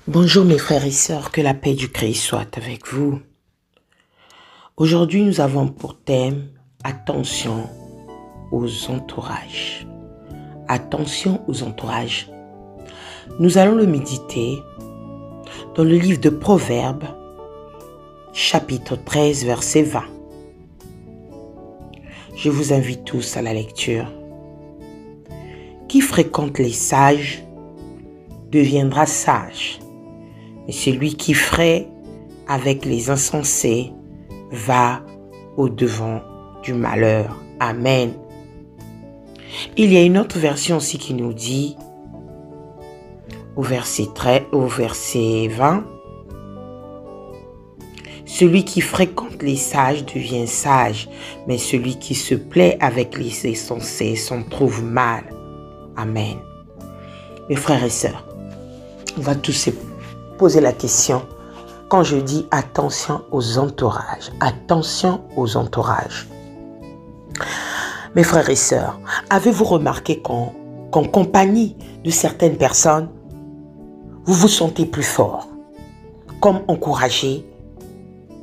Bonjour mes frères et sœurs, que la paix du Christ soit avec vous. Aujourd'hui, nous avons pour thème « Attention aux entourages ». Attention aux entourages. Nous allons le méditer dans le livre de Proverbes, chapitre 13, verset 20. Je vous invite tous à la lecture. Qui fréquente les sages deviendra sage, mais celui qui fraie avec les insensés va au-devant du malheur. Amen. Il y a une autre version aussi qui nous dit, au verset 20, celui qui fréquente les sages devient sage, mais celui qui se plaît avec les insensés s'en trouve mal. Amen. Mes frères et sœurs, on va tous se poser la question quand je dis attention aux entourages. Attention aux entourages. Mes frères et sœurs, avez-vous remarqué qu'en compagnie de certaines personnes, vous vous sentez plus fort, comme encouragé,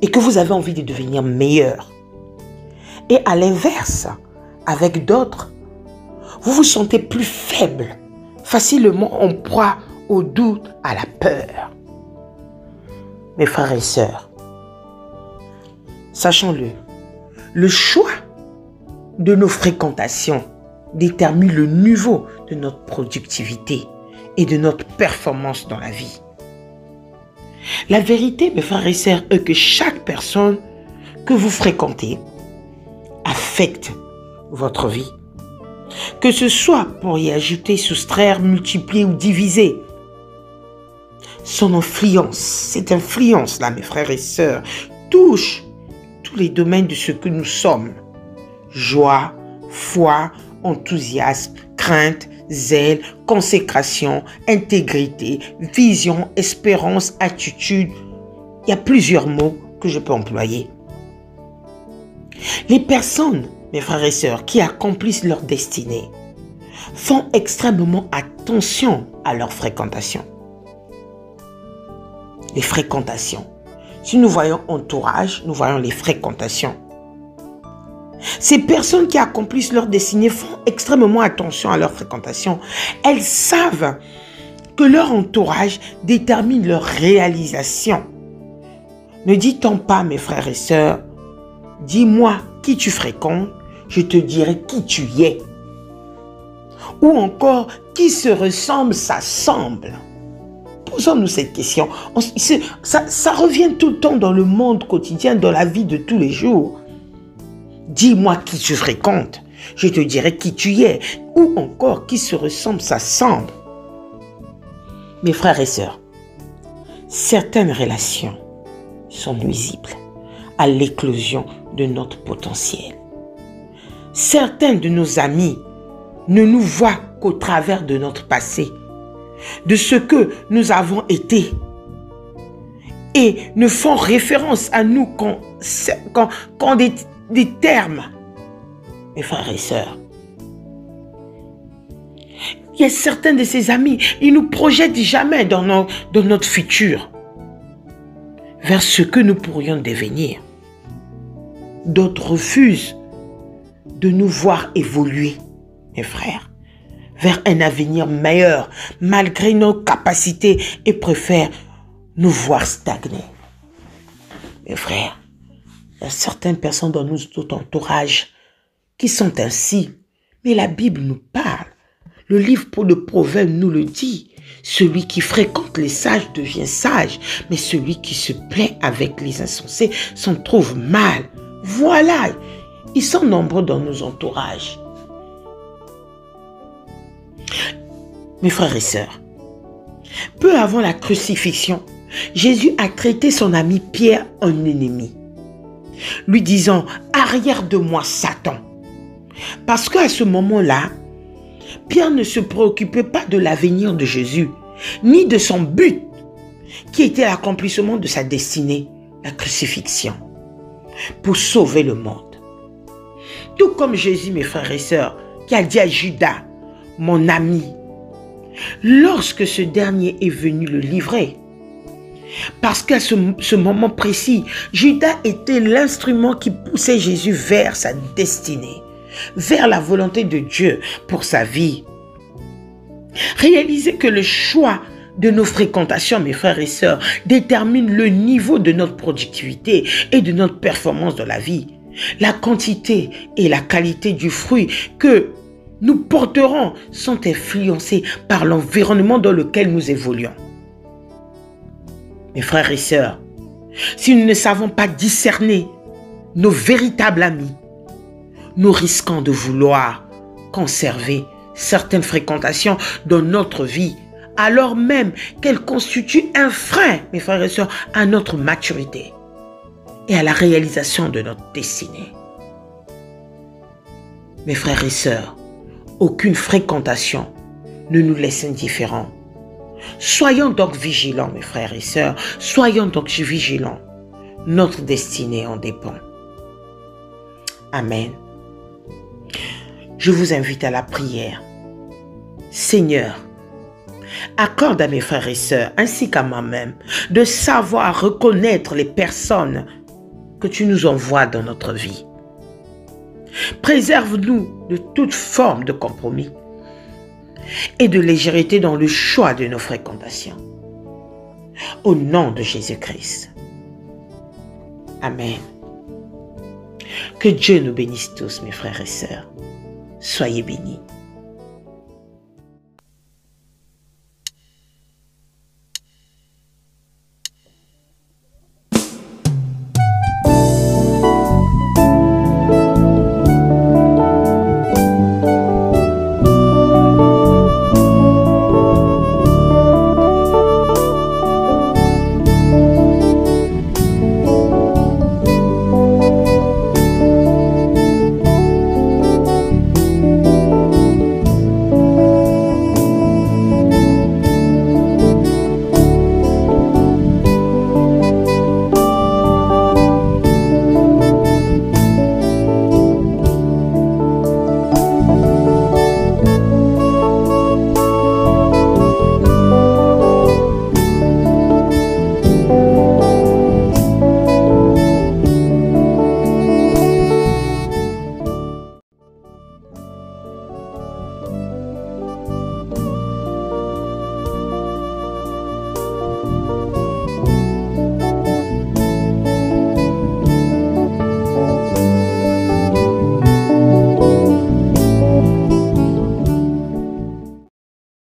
et que vous avez envie de devenir meilleur. Et à l'inverse, avec d'autres, vous vous sentez plus faible, facilement en proie au doute, à la peur. Mes frères et sœurs, sachons-le, le choix de nos fréquentations détermine le niveau de notre productivité et de notre performance dans la vie. La vérité, mes frères et sœurs, est que chaque personne que vous fréquentez affecte votre vie. Que ce soit pour y ajouter, soustraire, multiplier ou diviser. Son influence, cette influence-là, mes frères et sœurs, touche tous les domaines de ce que nous sommes. Joie, foi, enthousiasme, crainte, zèle, consécration, intégrité, vision, espérance, attitude. Il y a plusieurs mots que je peux employer. Les personnes, mes frères et sœurs, qui accomplissent leur destinée font extrêmement attention à leur fréquentation. Les fréquentations. Si nous voyons entourage, nous voyons les fréquentations. Ces personnes qui accomplissent leur destinée font extrêmement attention à leur fréquentation. Elles savent que leur entourage détermine leur réalisation. Ne dit-on pas, mes frères et sœurs, dis-moi qui tu fréquentes, je te dirai qui tu es. Ou encore, qui se ressemble, s'assemble. Posons-nous cette question. Ça revient tout le temps dans le monde quotidien, dans la vie de tous les jours. Dis-moi qui tu fréquentes, je te dirai qui tu es. Ou encore, qui se ressemble, s'assemble. Mes frères et sœurs, certaines relations sont nuisibles à l'éclosion de notre potentiel. Certains de nos amis ne nous voient qu'au travers de notre passé, de ce que nous avons été, et ne font référence à nous qu'en des termes. Mes frères et sœurs, il y a certains de ces amis, ils nous projettent jamais dans notre futur, vers ce que nous pourrions devenir. D'autres refusent de nous voir évoluer, mes frères, vers un avenir meilleur, malgré nos capacités, et préfèrent nous voir stagner. Mes frères, il y a certaines personnes dans notre entourage qui sont ainsi, mais la Bible nous parle. Le livre de Proverbes nous le dit. Celui qui fréquente les sages devient sage, mais celui qui se plaît avec les insensés s'en trouve mal. Voilà, ils sont nombreux dans nos entourages. Mes frères et sœurs, peu avant la crucifixion, Jésus a traité son ami Pierre en ennemi, lui disant « Arrière de moi, Satan ». Parce qu'à ce moment-là, Pierre ne se préoccupait pas de l'avenir de Jésus, ni de son but, qui était l'accomplissement de sa destinée, la crucifixion, pour sauver le monde. Tout comme Jésus, mes frères et sœurs, qui a dit à Judas, mon ami, Lorsque ce dernier est venu le livrer, Parce qu'à ce moment précis, Judas était l'instrument qui poussait Jésus vers sa destinée, vers la volonté de Dieu pour sa vie. Réalisez que le choix de nos fréquentations, mes frères et sœurs, détermine le niveau de notre productivité et de notre performance dans la vie. La quantité et la qualité du fruit que nous porterons sont influencés par l'environnement dans lequel nous évoluons. Mes frères et sœurs, si nous ne savons pas discerner nos véritables amis, nous risquons de vouloir conserver certaines fréquentations dans notre vie, alors même qu'elles constituent un frein, mes frères et sœurs, à notre maturité et à la réalisation de notre destinée. Mes frères et sœurs, aucune fréquentation ne nous laisse indifférents. Soyons donc vigilants, mes frères et sœurs, soyons donc vigilants. Notre destinée en dépend. Amen. Je vous invite à la prière. Seigneur, accorde à mes frères et sœurs, ainsi qu'à moi-même, de savoir reconnaître les personnes que tu nous envoies dans notre vie. Préserve-nous de toute forme de compromis et de légèreté dans le choix de nos fréquentations. Au nom de Jésus-Christ. Amen. Que Dieu nous bénisse tous, mes frères et sœurs. Soyez bénis.